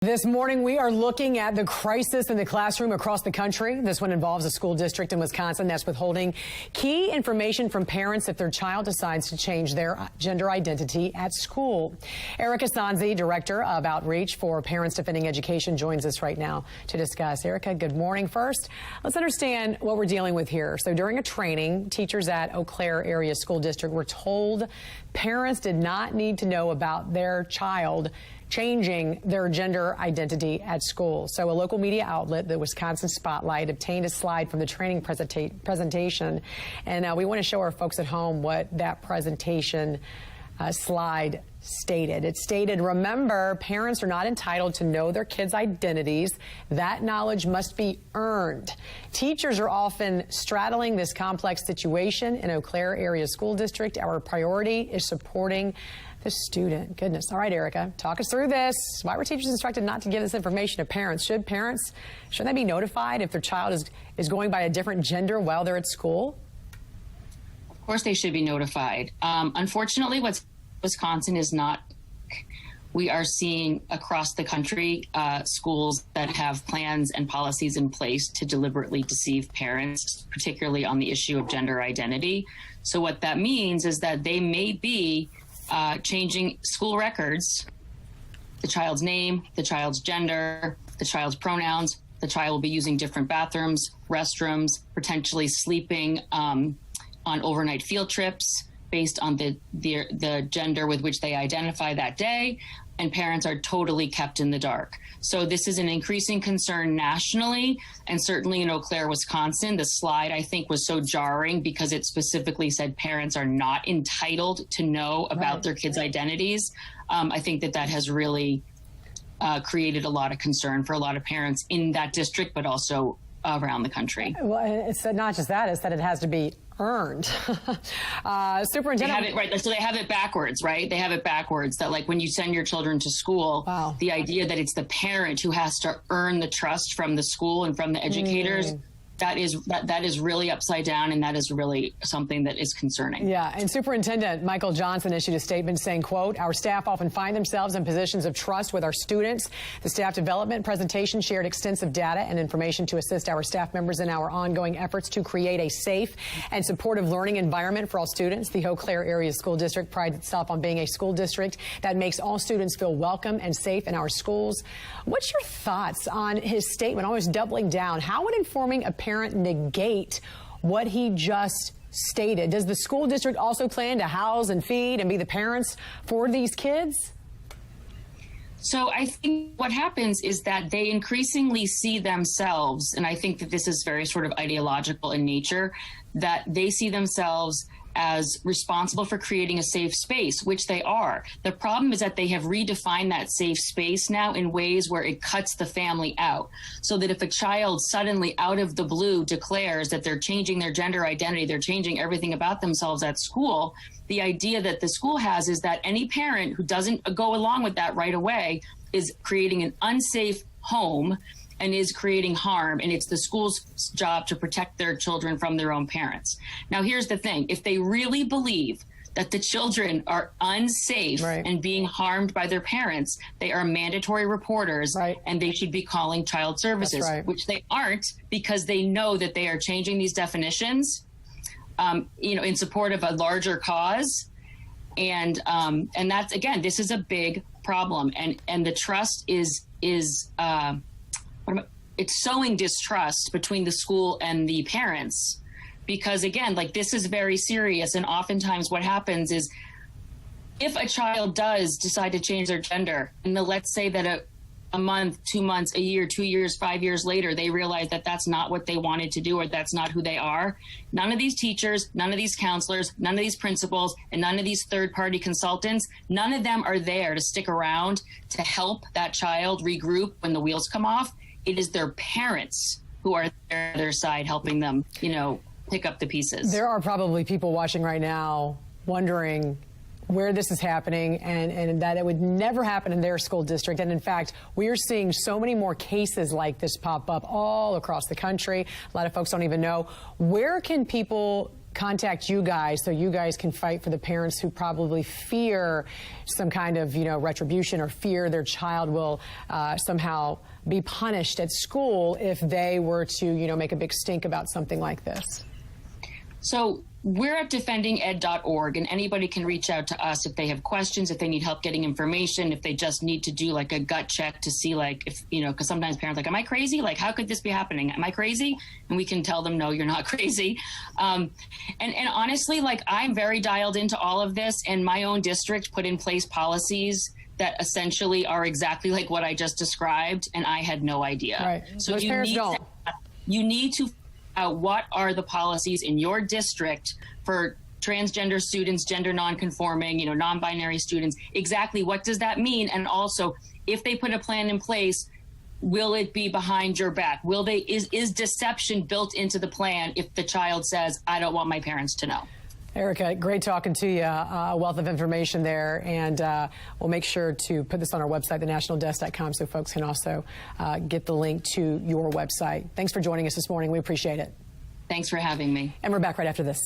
This morning, we are looking at the crisis in the classroom across the country. This one involves a school district in Wisconsin that's withholding key information from parents if their child decides to change their gender identity at school. Erika Sanzi, Director of Outreach for Parents Defending Education, joins us right now to discuss. Erika, good morning. First, let's understand what we're dealing with here. So during a training, teachers at Eau Claire Area School District were told parents did not need to know about their child changing their gender identity at school. So a local media outlet, the Wisconsin Spotlight, obtained a slide from the training presentation. And we want to show our folks at home what that presentation slide stated. It stated, remember, parents are not entitled to know their kids' identities. That knowledge must be earned. Teachers are often straddling this complex situation in Eau Claire Area School District. Our priority is supporting the student. Goodness. All right, Erika, talk us through this. Why were teachers instructed not to give this information to parents? Shouldn't they be notified if their child is going by a different gender while they're at school? Of course they should be notified. Unfortunately, Wisconsin is not. We are seeing across the country schools that have plans and policies in place to deliberately deceive parents, particularly on the issue of gender identity. So what that means is that they may be changing school records, the child's name, the child's gender, the child's pronouns. The child will be using different bathrooms, restrooms, potentially sleeping on overnight field trips based on the gender with which they identify that day, and parents are totally kept in the dark. So this is an increasing concern nationally, and certainly in Eau Claire, Wisconsin. The slide, I think, was so jarring because it specifically said parents are not entitled to know about their kids' identities. I think that has really created a lot of concern for a lot of parents in that district, but also around the country. Well, it's not just that, it's that it has to be earned. Superintendent. They have it, right. So they have it backwards, right? They have it backwards that, like, when you send your children to school, the idea that it's the parent who has to earn the trust from the school and from the educators, that is really upside down, and that is really something that is concerning. Yeah, and Superintendent Michael Johnson issued a statement saying, quote, our staff often find themselves in positions of trust with our students. The staff development presentation shared extensive data and information to assist our staff members in our ongoing efforts to create a safe and supportive learning environment for all students. The Eau Claire Area School District prides itself on being a school district that makes all students feel welcome and safe in our schools. What's your thoughts on his statement, almost doubling down? How would informing a parent negate what he just stated? Does the school district also plan to house and feed and be the parents for these kids? So I think what happens is that they increasingly see themselves, and I think that this is very sort of ideological in nature, that they see themselves as responsible for creating a safe space, which they are. The problem is that they have redefined that safe space now in ways where it cuts the family out. So that if a child suddenly out of the blue declares that they're changing their gender identity, they're changing everything about themselves at school, the idea that the school has is that any parent who doesn't go along with that right away is creating an unsafe home and is creating harm, and it's the school's job to protect their children from their own parents. Now, here's the thing. If they really believe that the children are unsafe and being harmed by their parents, they are mandatory reporters, and they should be calling child services, which they aren't, because they know that they are changing these definitions, in support of a larger cause. And that's, again, this is a big problem. And the trust is it's sowing distrust between the school and the parents, because, again, like, this is very serious. And oftentimes what happens is if a child does decide to change their gender, and let's say that a month, 2 months, a year, 2 years, 5 years later, they realize that that's not what they wanted to do, or that's not who they are, none of these teachers, none of these counselors, none of these principals, and none of these third-party consultants, none of them are there to stick around to help that child regroup when the wheels come off. It is their parents who are there on their side helping them, pick up the pieces. There are probably people watching right now wondering where this is happening and that it would never happen in their school district. And in fact, we are seeing so many more cases like this pop up all across the country. A lot of folks don't even know. Where can people contact you guys so you guys can fight for the parents who probably fear some kind of, retribution or fear their child will somehow be punished at school if they were to, make a big stink about something like this? So we're at defendinged.org, and anybody can reach out to us if they have questions, if they need help getting information, if they just need to do like a gut check to see if, because sometimes parents are like, am I crazy? Like, how could this be happening? Am I crazy? And we can tell them, no, you're not crazy. And honestly, I'm very dialed into all of this, and my own district put in place policies that essentially are exactly like what I just described, and I had no idea. Right. So Most parents don't. You need to what are the policies in your district for transgender students, gender nonconforming, non-binary students? Exactly what does that mean? And also, if they put a plan in place, will it be behind your back? Is deception built into the plan if the child says, I don't want my parents to know? Erika, great talking to you. A wealth of information there. And we'll make sure to put this on our website, thenationaldesk.com, so folks can also get the link to your website. Thanks for joining us this morning. We appreciate it. Thanks for having me. And we're back right after this.